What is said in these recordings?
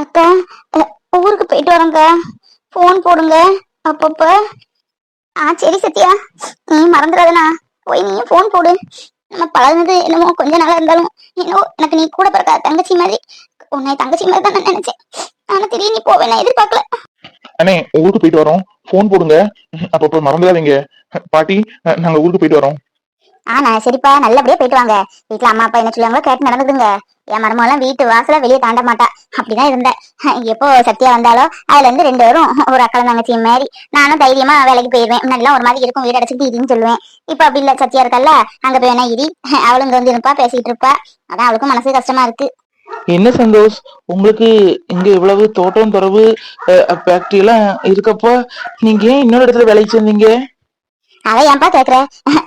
அக்கா, ஊருக்கு போயிட்டு வரோங்க. போன் போடுங்க அப்பப்ப. சரி சத்யா, நீ மறந்துடாதண்ணா. போய் நீயும் போன் போடு. நம்ம பழகுனது என்னமோ கொஞ்ச நாளா இருந்தாலும் என்னவோ எனக்கு நீ கூட பிறக்க தங்கச்சி மாதிரி. உன்னை தங்கச்சி மாதிரி தான் நான் நினைச்சேன். ஆனா திடீர்னு நீ போவேன் நான் எதிர்பார்க்கல. அண்ணே, ஊருக்கு போயிட்டு வரோம், போன் போடுங்க. அப்பப்ப மறந்துடாதீங்க. பாட்டி, நாங்க ஊருக்கு போயிட்டு வரோம். நான் சரிப்பா, நல்லபடியா போயிட்டு வாங்க. வீட்டுல அம்மா அப்பா என்ன சொல்லுவாங்களோ கேட்டு நடந்துதுங்க. என் மருமகெல்லாம் வீட்டு வாசல வெளியே தாண்ட மாட்டா. அப்படிதான் இருந்தேன். எப்போ சத்யா வந்தாலோ அதுல இருந்து 2 பேரும் ஒரு அக்கா தங்கச்சி மாதிரி. நானும் தைரியமா வேலைக்கு போயிருவேன். முன்னாடிலாம் ஒரு மாதிரி இருக்கும், வீடு அடைச்சிட்டு இடின்னு சொல்லுவேன். இப்ப அப்படி இல்ல, சத்யா இருக்கல்ல, அங்க போய் வேணா இடி. அவளும் இங்க வந்து இருப்பா, பேசிட்டு இருப்பா. அதான் அவளுக்கும் மனசு கஷ்டமா இருக்கு. என்ன சந்தோஷ், உங்களுக்கு இங்க இவ்வளவு தோட்டம் துறவு ஃபேக்டரி எல்லாம் இருக்கப்போ நீங்க ஏன் இன்னொரு இடத்துல வேலைக்கு சேர்ந்தீங்க? அதை ஏன்பா கேக்குற?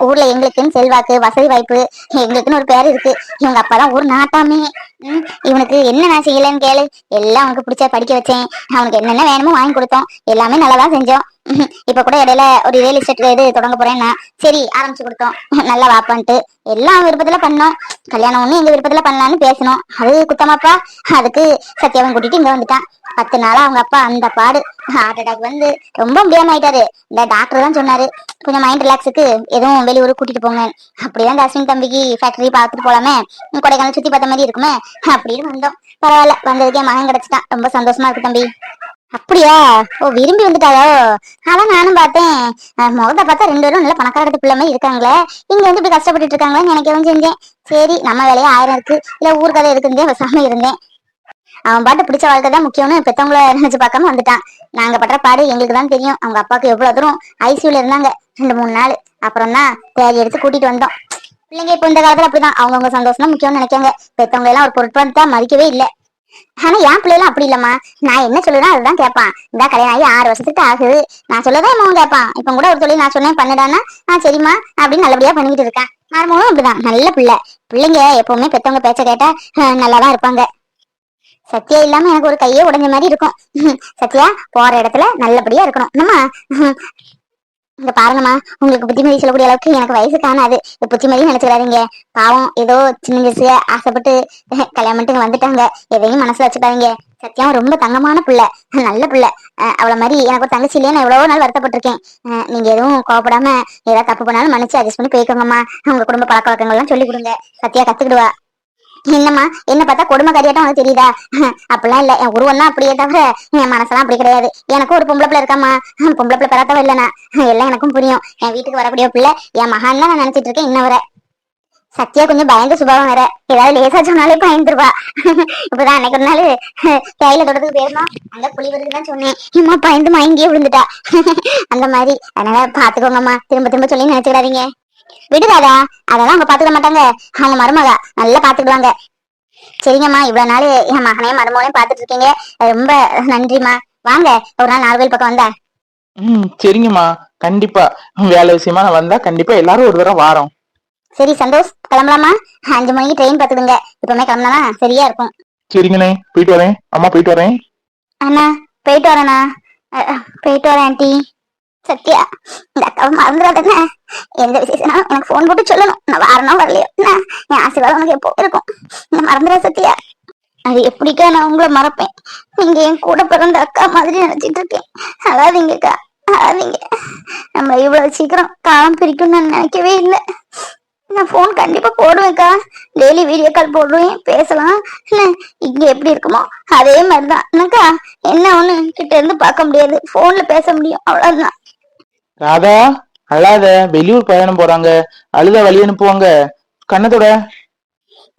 ஊர்ல எங்களுக்குன்னு செல்வாக்கு வசதி வாய்ப்பு, எங்களுக்குன்னு ஒரு பேர் இருக்கு. இவங்க அப்பாதான் ஒரு நாட்டாமே. இவனுக்கு என்ன நான் செய்யலன்னு கேளு. எல்லாம் அவனுக்கு பிடிச்ச படிக்க வச்சேன். அவனுக்கு என்னென்ன வேணுமோ வாங்கி கொடுத்தோம். எல்லாமே நல்லாதான் செஞ்சோம். இப்ப கூட இடையில ஒரு ரியல் எஸ்டேட் இது தொடங்க போறேன்னா சரி ஆரம்பிச்சு கொடுத்தோம். நல்லா வாப்பான்ட்டு எல்லாம் விருப்பத்துல பண்ணோம். கல்யாணம் ஒண்ணு எங்க விருப்பத்துல பண்ணலான்னு பேசணும். அது குத்தமாப்பா. அதுக்கு சத்யாவன் கூட்டிட்டு இங்க வந்துட்டான். 10 நாளா அவங்க அப்பா அந்த பாடு. ஹார்ட் அட்டாக் வந்து ரொம்ப முடியாம ஆயிட்டாரு. இந்த டாக்டர் தான் சொன்னாரு, கொஞ்சம் மைண்ட் ரிலாக்ஸுக்கு எதுவும் வெளியூருக்கு கூட்டிட்டு போங்க. அப்படிதான் அஸ்வின் தம்பிக்கு ஃபேக்டரி பார்த்துட்டு போலாமே, கொடைக்கானல் சுத்தி பார்த்த மாதிரி இருக்குமே அப்படின்னு வந்தோம். பரவாயில்ல, வந்ததுக்கே மகன் கிடைச்சிட்டான். ரொம்ப சந்தோஷமா இருக்கு தம்பி. அப்படியா? ஓ, விரும்பி வந்துட்டாரோ? அதான் நானும் பார்த்தேன். முகத்தை பார்த்தா 2 பேரும் நல்ல பணக்காரத்து பிள்ளை மாதிரி இருக்காங்களே, இங்க வந்து இப்படி கஷ்டப்பட்டுட்டு இருக்காங்களேன்னு நினைக்கவும் செஞ்சேன். சரி, நம்ம வேலையை 1000 இருக்கு, இல்ல ஊர் கதை இருக்குந்தே பேசாம இருந்தேன். அவன் பாட்டு பிடிச்ச வாழ்க்கை தான் முக்கியம்னு பெத்தவங்கள நினைச்சு பார்க்காம வந்துட்டான். நாங்க படுற பாடு எங்களுக்கு தான் தெரியும். அவங்க அப்பாவுக்கு எவ்வளவு தூரம் ஐசியூல இருந்தாங்க 2-3 நாள். அப்புறம் தான் தேடி எடுத்து கூட்டிட்டு வந்தோம். பிள்ளைங்க இப்போ இந்த காலத்துல அப்படிதான், அவங்கவுங்க சந்தோஷம் தான் முக்கியம்னு நினைக்காங்க. பெத்தவங்க எல்லாம் ஒரு பொருட்பாடு மதிக்கவே இல்லை. ஆனா என் பிள்ளைலாம் அப்படி இல்லம்மா. நான் என்ன சொல்லுறேன் அதுதான் கேட்பான். இந்த கல்யாணம் ஆகி 6 வருஷத்துக்கு ஆகுது. நான் சொல்லதான் இவன் கேட்பான். இப்ப கூட ஒரு தொழில் நான் சொன்னேன் பண்ணுடானா சரிம்மா அப்படின்னு நல்லபடியா பண்ணிக்கிட்டு இருக்கான். மருமகளும் அப்படிதான், நல்ல பிள்ளை. பிள்ளைங்க எப்பவுமே பெத்தவங்க பேச்ச கேட்டா நல்லாதான் இருப்பாங்க. சத்யா இல்லாம எனக்கு ஒரு கையே உடைஞ்ச மாதிரி இருக்கும். சத்யா போற இடத்துல நல்லபடியா இருக்கணும். என்னம்மா, இங்க பாருங்கம்மா, உங்களுக்கு புத்திமதி சொல்லக்கூடிய அளவுக்கு எனக்கு வயசு காணாது. புத்திமதியும் நினைச்சுக்காதீங்க. பாவம் ஏதோ சின்ன வயசு ஆசைப்பட்டு கல்யாணம் பண்ணிட்டு வந்துட்டாங்க. எதையும் மனசுல வச்சுக்காதீங்க. சத்தியம் ரொம்ப தங்கமான பிள்ளை, நல்ல பிள்ளை. அவளை மாதிரி எனக்கு ஒரு தங்கச்சி இல்லையே, நான் எவ்வளவோ நாள் வருத்தப்பட்டிருக்கேன். நீங்க எதுவும் கோவப்படாம ஏதாவது தப்பு பண்ணாலும் மன்னிச்சு அட்ஜஸ்ட் பண்ணி போய்க்கோங்கம்மா. உங்க குடும்ப பழக்க வழக்கங்கள்லாம் சொல்லி கொடுங்க. சத்தியா கத்துக்கிடுவா. என்னம்மா, என்ன பார்த்தா கொடுமை கறியாட்டம் உனக்கு தெரியுதா? அப்படிலாம் இல்ல, என் உருவம் தான் அப்படியே தவிர என் மனசெல்லாம் அப்படி கிடையாது. எனக்கும் ஒரு பொம்பளை பிள்ளை இருக்காமா. பொம்பளை பிள்ளை பெறாதவ இல்லைனா எல்லாம் எனக்கும் புரியும். என் வீட்டுக்கு வரக்கூடிய பிள்ளை என் மகான் தான் நான் நினைச்சிட்டு இருக்கேன் இன்ன வரை. சத்யா கொஞ்சம் பயந்த சுபாவம் வேற, ஏதாவது லேசா சொன்னாலே பயந்துருவா. இப்பதான் அன்னைக்கு ஒரு நாள் கையில தொடத்துக்கு போயிருந்தோம். அங்க புலி வருதுதான் சொன்னேன், இம்மா பயந்து மயங்கியே விழுந்துட்டா. அந்த மாதிரி. அதனால பாத்துக்கோங்கம்மா, திரும்ப திரும்ப சொல்லி நினைச்சுடாதீங்க. விடுதாதா, அதெல்லாம் அவங்க பாத்துக்க மாட்டாங்க. அவங்க மருமகா நல்லா பாத்துக்குவாங்க. சரிங்கம்மா, இவ்வளவு நாள் என் மகனையும் மருமகனையும் பாத்துட்டு இருக்கீங்க, ரொம்ப நன்றிம்மா. வாங்க ஒரு நாள் நாகர்கோவில் பக்கம் வந்தா. சரிங்கம்மா, கண்டிப்பா வேலை விஷயமா நான் வந்தா கண்டிப்பா எல்லாரும் ஒரு தடவை வாரோம். சரி சந்தோஷ், கிளம்பலாமா? 5 மணிக்கு ட்ரெயின் பாத்துடுங்க. இப்பவுமே கிளம்புனா சரியா இருக்கும். சரிங்கண்ணே, போயிட்டு வரேன். அம்மா போயிட்டு வரேன். அண்ணா போயிட்டு வரேண்ணா. போயிட்டு வரேன் ஆண்டி. சத்யா, இந்த அக்காவை மறந்துடாதண்ணா. எந்த விசேஷம் எனக்கு போன் போட்டு சொல்லணும். நான் வரணும் வரலையோ என் ஆசீர்வாதம் உனக்கு எப்போ இருக்கும். நான் மறந்துடா சத்யா. அது எப்படிக்கா நான் உங்களை மறப்பேன்? நீங்க என் கூட பிறந்த அக்கா மாதிரி நினைச்சிட்டு இருக்கேன். அழாதீங்கக்கா, அழாதீங்க. நம்ம இவ்வளவு சீக்கிரம் காலம் பிரிக்கும்னு நான் நினைக்கவே இல்லை. நான் போன் கண்டிப்பா போடுவேன்க்கா. டெய்லி வீடியோ கால் போடுவேன், பேசலாம். இங்க எப்படி இருக்குமோ அதே மாதிரிதான் என்னக்கா. என்ன ஒண்ணு கிட்ட இருந்து பார்க்க முடியாது, போன்ல பேச முடியும், அவ்வளவுதான். ராதா, அழாத. வெளியூர் பயணம் போறாங்க, அழுத வழி அனுப்புவாங்க. கண்ணத்தோட.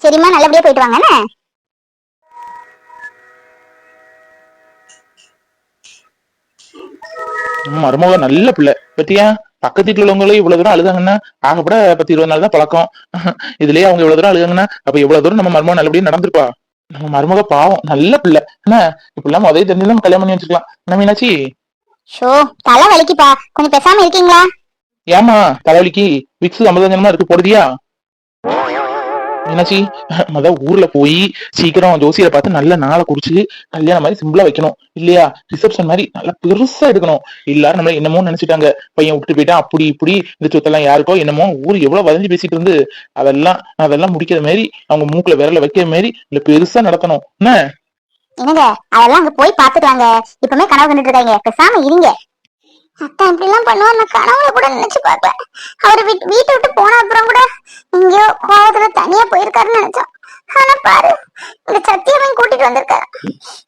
சரிம்மா, நல்லபடியா போயிட்டு வாங்க. மருமக நல்ல பிள்ளை பத்தியா. பக்கத்து வீட்டுல உள்ளவங்களும் இவ்வளவு தூரம் அழுதாங்கன்னா ஆகப்பட 10-20 நாள் தான் பழக்கம். இதுலயே அவங்க இவ்வளவு தூரம் அழுதாங்கன்னா அப்ப எவ்வளவு தூரம் நம்ம மருமக நல்லபடியா நடந்திருப்பா. நம்ம மருமக பாவம் நல்ல பிள்ளை. என்ன இப்பெல்லாம் உதவி தெரிஞ்சு நம்ம கல்யாணம் பண்ணி வச்சுக்கலாம். என்ன மீனாட்சி? ஷோ, தலை வலிக்குப்பா, கொஞ்சம் பேசாம இருக்கீங்களா? ஏமா தலைவலிக்கு விக்ஸ் 50 இருக்கு, போடுதியா? மீனாட்சி, ஊர்ல போய் சீக்கிரம் ஜோசியரை பார்த்து நல்ல நாளை குறிச்சு கல்யாணம் மாதிரி சிம்பிளா வைக்கணும் இல்லையா? ரிசப்ஷன் மாதிரி நல்லா பெருசா எடுக்கணும். எல்லாரும் நம்மள என்னமோ நினைச்சிட்டாங்க, பையன் விட்டு போயிட்டான் அப்படி இப்படி, இந்த சொத்தெல்லாம் யாருக்கோ என்னமோ, ஊர் எவ்வளவு வதஞ்சு பேசிட்டு இருந்து அதெல்லாம் முடிக்கிற மாதிரி அவங்க மூக்குல விரல வைக்கிற மாதிரி இல்ல பெருசா நடத்தணும். என்ன என்னங்க அதெல்லாம் அங்க போய் பாத்துக்கலாங்க. இப்பவுமே கனவு கண்டுட்டு இருக்காங்க, பேசாம இருங்க. அத்தா இப்படி எல்லாம் பண்ணுவார் நான் கனவுல கூட நினைச்சு பார்க்கல. அவரு வீட்டை விட்டு போன அப்புறம் கூட எங்கேயோ கோவத்துல தனியா போயிருக்காருன்னு நினைச்சோம். ஆனா பாரு, இந்த சத்தியமையும் கூட்டிட்டு வந்திருக்காரு.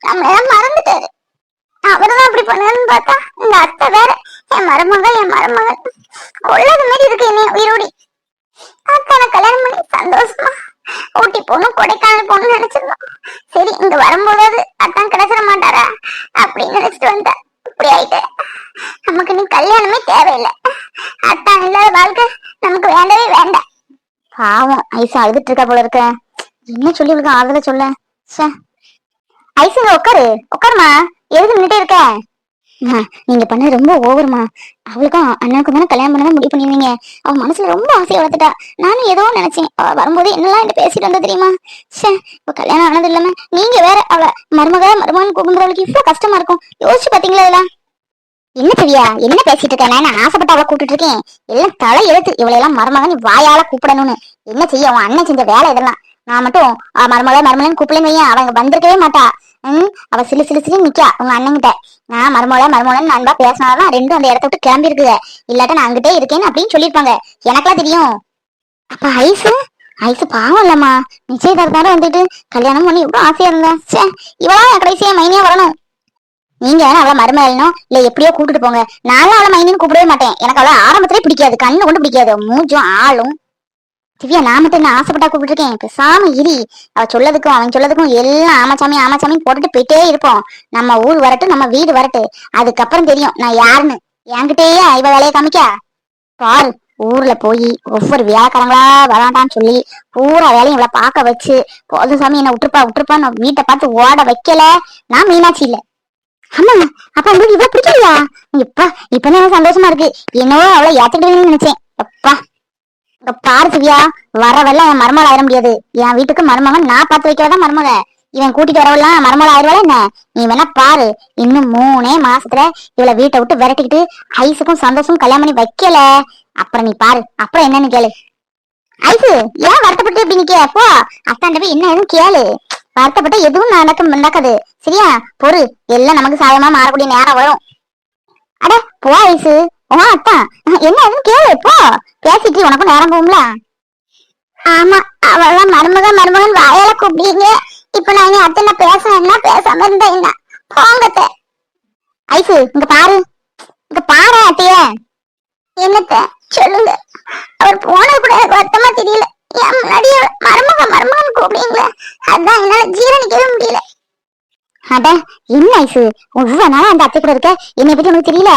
நம்ம எல்லாம் மறந்துட்டாரு. அவருதான் அப்படி பண்ணாருன்னு பார்த்தா இந்த அத்தை வேற என் மருமகன் கொள்ளது மாதிரி இருக்கு என்ன உயிரோடி. அத்தான கல்யாணம் பண்ணி சந்தோஷமா ஊட்டி போகணும் கொடைக்கானல் போகணும்னு நினைச்சிருந்தோம். சரி இங்க வரும்போதாவது அத்தான் கிடைச்சிட மாட்டாரா அப்படின்னு நினைச்சிட்டு வந்தேன். இப்படி ஆயிட்டு நமக்கு நீ கல்யாணமே தேவையில்லை. அத்தான் இல்லாத வாழ்க்கை நமக்கு வேண்டவே வேண்டாம். பாவம் ஐசா அழுதுட்டு இருக்கா போல இருக்க. என்ன சொல்லி இருக்க ஆறுதல சொல்ல. ஐசுங்க உட்காருமா. எதுக்கு நின்னுட்டே இருக்க? நீங்க பண்ண ரொம்ப ஓவருமா. அவளுக்கும் அண்ணனுக்கும் தானே கல்யாணம் பண்ணதான் முடிவு பண்ணிருந்தீங்க. அவன் மனசுல ரொம்ப ஆசையை வளர்த்துட்டா. நானும் ஏதோ நினைச்சேன். அவ வரும்போது என்னெல்லாம் என்ன பேசிட்டு வந்தா தெரியுமா? இப்ப கல்யாணம் ஆனது இல்லாம நீங்க வேற அவளை மருமகன் கூப்பிடுறவளுக்கு இவ்வளவு கஷ்டமா இருக்கும். யோசிச்சு பாத்தீங்களா இதெல்லாம்? என்ன தெரியா என்ன பேசிட்டு இருக்க? நான் ஆசைப்பட்டு அவளை கூப்பிட்டு இருக்கேன். எல்லாம் தலை எழுத்து இவளையெல்லாம் மருமகன் வாயால கூப்பிடணும்னு. என்ன செய்ய உன் அண்ணன் செஞ்ச வேலை இதெல்லாம். நான் மட்டும் மருமகன் கூப்பிடலன்னு வையன், அவங்க வந்திருக்கவே மாட்டா. அவ சிலு நிக்கா உங்க அண்ணன்கிட்ட. நான் மருமகன் நண்பா பேசினாதான் ரெண்டும் அந்த இடத்த விட்டு கிளம்பி இருக்குங்க. இல்லாட்ட நான் அங்கிட்டே இருக்கேன்னு அப்படின்னு சொல்லியிருப்பாங்க. எனக்கெல்லாம் தெரியும். அப்ப ஐசு பாவம் இல்லம்மா. நிச்சயதார்த்தான வந்துட்டு கல்யாணம் பண்ணி இவ்வளவு ஆசையா இருந்தேன். இவளா என் கடைசியா மைனியா வரணும். நீங்க அவளை மருமகனும் இல்ல எப்படியோ கூப்பிட்டு போங்க. நானும் அவளை மைனின்னு கூப்பிடவே மாட்டேன். எனக்கு அவளை ஆரம்பத்திலே பிடிக்காது. கண்ணு கொண்டு பிடிக்காது. மூஞ்சும் ஆளும். திவ்யா நான் மட்டும் என்ன ஆசைப்பட்டா கூப்பிட்டு இருக்கேன். பேசாம இரி. அவ சொல்லதுக்கும் அவன் சொல்லதுக்கும் எல்லாம் ஆமாச்சாமி போட்டுட்டு போயிட்டே இருப்போம். நம்ம ஊர் வரட்டு, நம்ம வீடு வரட்டு, அதுக்கப்புறம் தெரியும் நான் யாருன்னு. என்கிட்டயே இவ வேலையை காமிக்கா பாரு. ஊர்ல போய் ஒவ்வொரு வியாக்காரங்களா வராண்டான்னு சொல்லி பூரா வேலையும் இவளை பார்க்க வச்சு போதும் சாமி என்ன விட்டுருப்பான்னு வீட்டை பார்த்து ஓட வைக்கல. நான் மீனாட்சி இல்ல. ஆமா அப்ப உங்களுக்கு இவ்வளவு பிடிக்கலையா? இப்ப சந்தோஷமா இருக்கு. என்னவோ அவளை ஏத்துக்கிட்டேன்னு நினைச்சேன். அப்பா பாரு திவ்யா, வரவெல்லாம் என் மருமகள் ஆயிட முடியாது. என் வீட்டுக்கு மருமகன் நான் பார்த்து வைக்கிறதா மருமக. இவன் கூட்டிட்டு வரவெல்லாம் மருமகள் ஆயிடுவாள் என்ன? நீ வேணா பாரு. இன்னும் 3 மாசத்துல இவளை வீட்டை விட்டு விரட்டிக்கிட்டு ஐசுக்கும் சந்தோஷம் கல்யாணம் பண்ணி வைக்கல. அப்புறம் நீ பாரு. அப்புறம் என்னன்னு கேளு. ஐசு ஏன் வருத்தப்பட்டு இப்படி நிக்க? போ அத்தாண்ட போய் என்ன எதுவும் கேளு. வருத்தப்பட்ட எதுவும் நடக்காது. சரியா? பொறு. எல்லாம் நமக்கு சாயமா மாறக்கூடிய நேரம் வரும். அட போ ஐசு. அத்தா என்ன எதுவும் கேளு. போ பேசிட்டு உனக்கும் நேரம் போகும்ல. ஆமா அவெல்லாம் மருமகன் வாயால கூப்பிடுங்க. இப்ப நான் அத்தனை பேசணும்னா பேசாம இருந்தா என்ன? போங்கத்த. ஐசு இங்க பாரு அத்தைய. என்னத்த சொல்லுங்க. அவர் போனது கூட எனக்கு வருத்தமா தெரியல. என் முன்னாடி மருமகன் கூப்பிடுங்களே, அதான் என்னால ஜீரணிக்கவே முடியல. அட என்ன ஐசு ஒவ்வொரு நாளும் அந்த அத்தை கூட இருக்க, என்னை பத்தி உனக்கு தெரியல.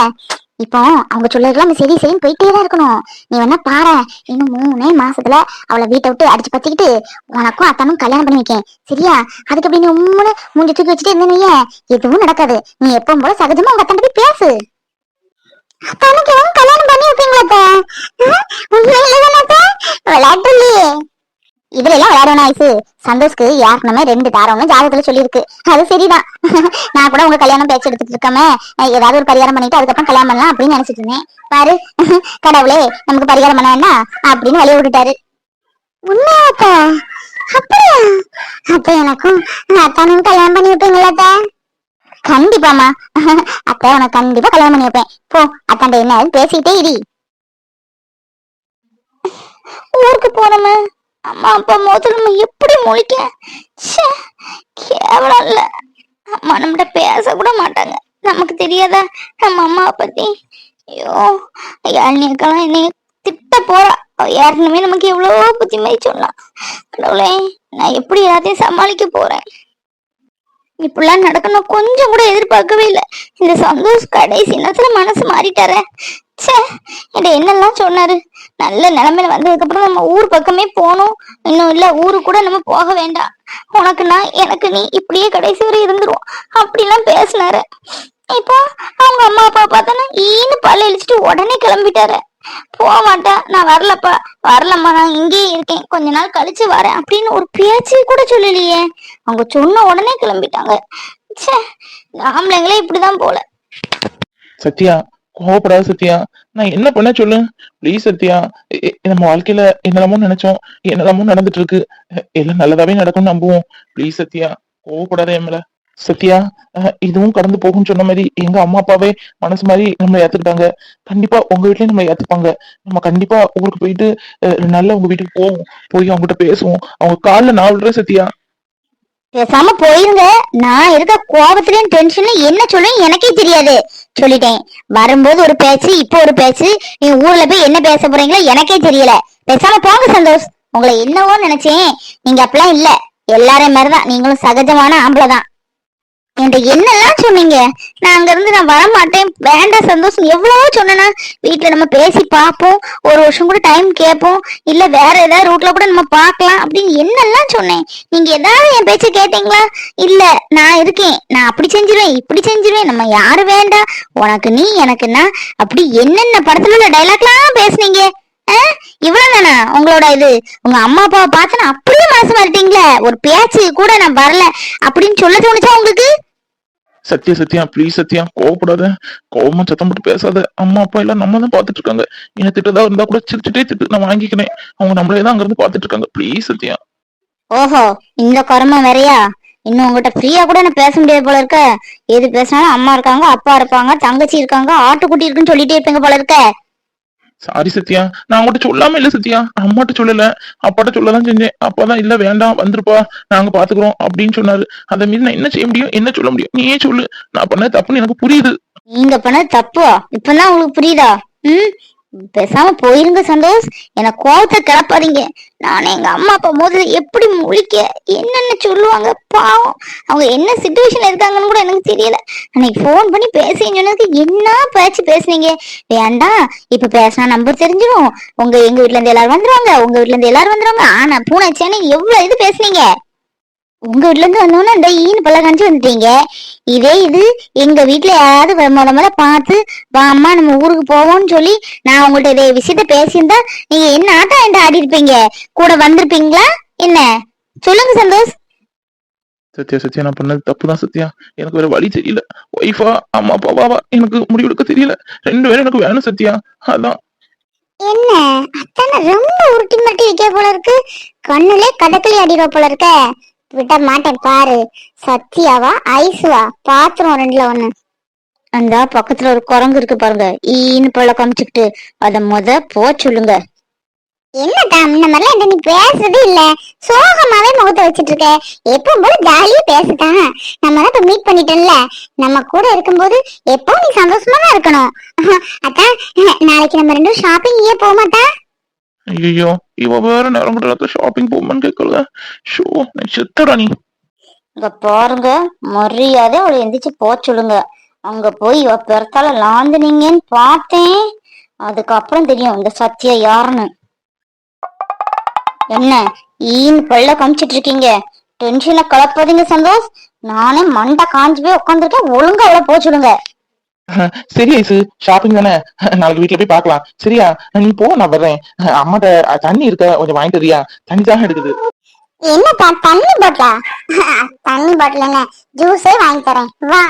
இப்போ அவங்க சொல்லலாம் சரின்னு போயிட்டே தான் இருக்கணும். நீ வேணா பாரு. இன்னும் 3 மாசத்துல அவளை வீட்டை விட்டு அடிச்சு பத்திக்கிட்டு உனக்கும் அத்தானும் கல்யாணம் பண்ணி வைக்கேன். சரியா? அதுக்கு அப்படி நீ மூஞ்சி தூக்கி வச்சுட்டு இருந்தேனையே எதுவும் நடக்காது. நீ எப்பவும் போல சகஜமா உங்க அத்தான போய் பேசு. அத்தானுக்கு கல்யாணம் பண்ணி வைப்பீங்களா? விளையாட்டு இல்லையே. இதுல எல்லாம் விளையாடணும் ஐசு. சந்தோஷ்க்கு யாருக்குமே 2 தாரம்னு ஜாதகத்துல சொல்லியிருக்கு. அது சரிதான். நான் கூட உங்க கல்யாணம் பேச்சு எடுத்துட்டு இருக்காம ஏதாவது ஒரு பரிகாரம் பண்ணிட்டு அதுக்கப்புறம் கல்யாணம் பண்ணலாம் அப்படின்னு நினைச்சிட்டு இருந்தேன். பாரு கடவுளே நமக்கு பரிகாரம் பண்ண வேண்டாம் அப்படின்னு வழிய விட்டுட்டாரு. உண்மையாக்கா? அப்படியா? அப்ப எனக்கும் அத்தானும் கல்யாணம் பண்ணி வைப்பீங்களா? கண்டிப்பாமா அத்தை உனக்கு கண்டிப்பா கல்யாணம் பண்ணி வைப்பேன். போ அத்தாண்ட என்ன பேசிக்கிட்டே இரு. ஊருக்கு போறோமே அம்மா அப்பா மோத நம்ம எப்படி முழிக்க? கேவலம் இல்ல. அம்மா நம்மகிட்ட பேச கூட மாட்டாங்க. நமக்கு தெரியாதா நம்ம அம்மாவை பத்தி? ஐயோ யாழ்னியக்கெல்லாம் என்னைய திட்ட போறா. ஏற்கனவே நமக்கு எவ்வளவோ புத்திமதி சொன்னா. கடவுளே நான் எப்படி எல்லாத்தையும் சமாளிக்க போறேன்? இப்படிலாம் நடக்கணும் கொஞ்சம் கூட எதிர்பார்க்கவே இல்லை. இந்த சந்தோஷ் கடைசி நேரத்துல மனசு மாறிட்டார. என்னெல்லாம் சொன்னாரு. நல்ல நிலைமையில வந்ததுக்கு அப்புறம் நம்ம ஊர் பக்கமே போகணும். இன்னும் இல்ல ஊருக்கு கூட நம்ம போக வேண்டாம். உனக்கு நான் எனக்கு நீ இப்படியே கடைசி வரை இருந்துருவோம் அப்படிலாம் பேசினாரு. இப்போ அவங்க அம்மா அப்பா பார்த்தானா ஈன்னு பல்ல இழிச்சிட்டு உடனே கிளம்பிட்டாரு. போக மாட்டேன் நான் வரலம்மா நான் இங்கேயே இருக்கேன், கொஞ்ச நாள் கழிச்சு வரேன் அப்படின்னு ஒரு பேச்சு கூட சொல்லலையே. அவங்க சொன்ன உடனே கிளம்பிட்டாங்க. ஆம்பளைங்களே இப்படிதான் போல. சத்யா கோவப்படாத சத்யா. நான் என்ன பண்ண சொல்லு ப்ளீஸ் சத்யா. நம்ம வாழ்க்கையில என்னெல்லாமோ நினைச்சோம், என்னெல்லாமோ நடந்துட்டு இருக்கு. எல்லாம் நல்லதாவே நடக்கும்னு நம்புவோம். ப்ளீஸ் சத்யா கோவப்படாத என் மேல. சத்யா, இதுவும் கடந்து போகும்னு சொன்ன மாதிரி எங்க அம்மா அப்பாவே மனசு மாதிரி நம்ம ஏத்துக்கிட்டாங்க. கண்டிப்பா உங்க வீட்லயும் நம்ம ஏத்துப்பாங்க. நம்ம கண்டிப்பா ஊருக்கு போயிட்டு நல்லா உங்க வீட்டுக்கு போவோம். போய் அவங்ககிட்ட பேசுவோம். அவங்க கால்ல நான் விடுறேன் சத்யா. பேசாம போயிருங்க. நான் இருக்க கோபத்திலயும் டென்ஷன்ல என்ன சொல்லுன்னு எனக்கே தெரியாது. சொல்லிட்டேன். வரும்போது ஒரு பேச்சு, இப்போ ஒரு பேச்சு. நீ ஊர்ல போய் என்ன பேச போறீங்களோ எனக்கே தெரியல. பேசாம போங்க சந்தோஷ். உங்களை என்னவோ நினைச்சேன். நீங்க அப்பெல்லாம் இல்ல. எல்லாரையும் மாதிரிதான் நீங்களும் சகஜமான ஆம்பளைதான். என்கிட்ட என்னெல்லாம் சொன்னீங்க. நான் அங்க இருந்து நான் வரமாட்டேன், வேண்டாம் சந்தோஷம் எவ்வளவோ சொன்னேன்னா. வீட்டுல நம்ம பேசி பார்ப்போம், ஒரு வருஷம் கூட டைம் கேட்போம், இல்ல வேற ஏதாவது ரூட்ல கூட நம்ம பார்க்கலாம் அப்படின்னு என்னெல்லாம் சொன்னேன். நீங்க ஏதாவது என் பேச்ச கேட்டீங்களா? இல்ல, நான் இருக்கேன், நான் அப்படி செஞ்சிருவேன், இப்படி செஞ்சிருவேன், நம்ம யாரு வேண்டாம், உனக்கு நீ எனக்குன்னா அப்படி என்னென்ன படத்துல உள்ள டைலாக்லாம் பேசுனீங்க. இவ்வளவுதானா உங்களோட இது? உங்க அம்மா அப்பாவை பார்த்து நான் அப்படியே மனசு மாறிட்டீங்களே. ஒரு பேச்சு கூட நான் வரல அப்படின்னு சொல்ல தோணுச்சா உங்களுக்கு? சத்யா சத்யா ப்ளீஸ் சத்யா, கோவப்படாத. கோவமா சத்தம் போட்டு பேசாத. அம்மா அப்பா எல்லாம் நம்ம தான் பாத்துட்டு இருக்காங்க. என்ன திட்டதா இருந்தா கூட சிரிச்சுட்டே திட்டு, நான் வாங்கிக்கிறேன். அவங்க நம்மளே தான் அங்க இருந்து பாத்துட்டு இருக்காங்க. ப்ளீஸ் சத்யா. ஓஹோ, இந்த கர்மம் வேறையா? இன்னும் உங்ககிட்ட ஃப்ரீயா கூட நான் பேச முடியாது போல இருக்க. எது பேசினாலும் அம்மா இருக்காங்க, அப்பா இருப்பாங்க, தங்கச்சி இருக்காங்க, ஆட்டுக்குட்டி இருக்குன்னு சொல்லிட்டே இருப்பீங்க போல இருக்க. சாரி சத்யா, நான் உங்ககிட்ட சொல்லாம இல்ல சத்யா. அம்மாட்ட சொல்லல, அப்பாட்ட சொல்லதான் செஞ்சேன். அப்பாதான் இல்ல வேண்டாம் வந்துருப்பா, நாங்க பாத்துக்கிறோம் அப்படின்னு சொன்னாரு. அதை மீறி நான் என்ன செய்ய முடியும், என்ன சொல்ல முடியும்? நீயே சொல்லு. நான் பண்ண தப்புன்னு எனக்கு புரியுது. நீங்க பண்ணது தப்பா இப்பதான் உங்களுக்கு புரியுதா? ம், பேசாம போயிருங்க சந்தோஷ். எனக்கு கோவத்தை கிளப்பாதீங்க. நானே எங்க அம்மா அப்பா முதல்ல எப்படி முழிக்க என்னென்ன சொல்லுவாங்க பாவம். அவங்க என்ன சுச்சுவேஷன்ல இருக்காங்கன்னு கூட எனக்கு தெரியல. அன்னைக்கு போன் பண்ணி பேசுறீங்க சொன்னதுக்கு என்ன பேச்சு பேசுனீங்க. வேண்டாம், இப்ப பேசினா நம்பர் தெரிஞ்சிடும், எங்க வீட்டுல இருந்து எல்லாரும் வந்துருவாங்க, உங்க வீட்டுல இருந்து எல்லாரும் வந்துருவாங்க, ஆனா பூனைச்சேன்னு எவ்வளவு இது பேசுனீங்க. உங்க வீட்டுல இருந்து வந்தோன்னா இந்த ஈன்னு பல்ல காமிச்சு வந்துட்டீங்க. இதே இது எங்க வீட்டுல யாராவது முத பார்த்து வா அம்மா நம்ம ஊருக்கு போவோம்னு சொல்லி நான் உங்கள்ட்ட இதே விஷயத்த பேசியிருந்தா நீங்க என்ன ஆட்டம் என்ன ஆடி இருப்பீங்க? கூட வந்திருப்பீங்களா என்ன? சொல்லுங்க சந்தோஷ். சத்யா சத்யா, நான் பண்ணது தப்புதான் சத்யா. எனக்கு வேற வழி தெரியல. ஒய்ஃபா அம்மா அப்பாவா எனக்கு முடிவெடுக்க தெரியல. ரெண்டு பேரும் எனக்கு வேணும் சத்யா. அதான். என்ன அத்தான ரொம்ப உருட்டி மட்டி வைக்க போல இருக்கு. கண்ணுலே கடற்களி அடிவா போல இருக்க. விட மாட்டேன் பாரு. சத்யாவா ஐசுவா பாத்துரும் ரெண்டுல ஒண்ணு. அந்த பக்கத்துல ஒரு குரங்கு இருக்கு பாருங்க, ஈன்னு பல்ல காமிச்சுக்கிட்டு அத போ சொல்லுங்க. என்னடா இந்த மாதிரிலாம் என்கிட்ட நீ பேசுறதே இல்ல. சோகமாவே முகத்தை வச்சிட்டு இருக்க. எப்பவும் போல ஜாலியா பேசுதான். நம்ம தான் இப்ப மீட் பண்ணிட்டோம்ல. நம்ம கூட இருக்கும்போது எப்பவும் நீ சந்தோஷமா தான் இருக்கணும். அதான் நாளைக்கு நம்ம ரெண்டும் ஷாப்பிங் ஏன் போக மாட்டா? ஐயோ, இவ வேற நேரம் கூட ஷாப்பிங் போகுமான்னு கேட்கல. ஷோ, நான் செத்தடா நீ. இங்க பாருங்க, மரியாதை அவளை எந்திரிச்சு போ சொல்லுங்க. அங்க போய் இவ பெருத்தால லாந்துனீங்கன்னு பார்த்தேன். அதுக்கப்புறம் தெரியும் இந்த சத்யா யாருன்னு. என்ன ஈன்னு பல்ல காமிச்சிட்டு இருக்கீங்க? டென்ஷனை கலப்பாதீங்க சந்தோஷ். நானே மண்டை காஞ்சி போய் உட்காந்துருக்கேன். ஒழுங்கா அவளை போ சொல்லுங்க. சரி ஐசு, ஷாப்பிங் தானே, நாளைக்கு வீட்டுல போய் பாக்கலாம். சரியா? நீ போ, நான் வர்றேன். அம்மாட்ட தண்ணி இருக்க, கொஞ்சம் வாங்கிட்டு வரியா? தண்ணி தான் எடுக்குது. என்னப்பா தண்ணி பாட்டிலா? தண்ணி பாட்டில் என்ன, ஜூஸே வாங்கி தரேன் வா.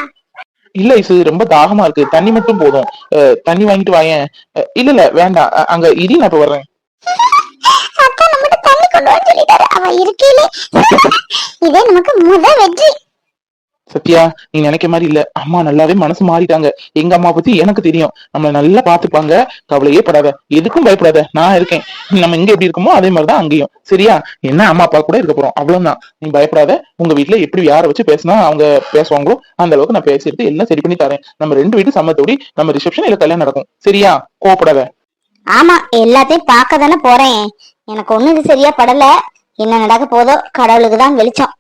இல்ல ஐசு, ரொம்ப தாகமா இருக்கு, தண்ணி மட்டும் போதும். தண்ணி வாங்கிட்டு வாயேன். இல்ல இல்ல வேண்டாம், அங்க இடி, நான் இப்ப வர்றேன். அக்கா நம்மகிட்ட தண்ணி கொண்டு வர சொல்லிட்டாரு. அவ இருக்கீங்களே, இதே நமக்கு முதல் வெற்றி. சத்யா, நீ நினைக்க மாதிரி இல்ல. அம்மா நல்லாவே மனசு மாறிட்டாங்க. எங்க அம்மா பத்தி எனக்கு தெரியும். நம்மள நல்லா பாத்துப்பாங்க. கவலையே படாத, எதுக்கும் பயப்படாத, நான் இருக்கேன். நம்ம இங்க எப்படி இருக்கோமோ அதே மாதிரிதான் அங்கேயும். சரியா? என்ன அம்மா அப்பா கூட இருக்க போறோம், அவ்வளவுதான். நீ பயப்படாத. உங்க வீட்டுல எப்படி யார வச்சு பேசினா அவங்க பேசுவாங்களோ அந்த அளவுக்கு நான் பேசிட்டு எல்லாம் சரி பண்ணி தரேன். நம்ம ரெண்டு வீட்டு சம்மத்தோடி நம்ம ரிசப்ஷன் இல்ல கல்யாணம் நடக்கும். சரியா? கோவப்படாத. ஆமா, எல்லாத்தையும் பார்க்க தானே போறேன். எனக்கு ஒண்ணு இது சரியா படல. என்ன நடக்க போதோ கடவுளுக்கு தான் வெளிச்சம்.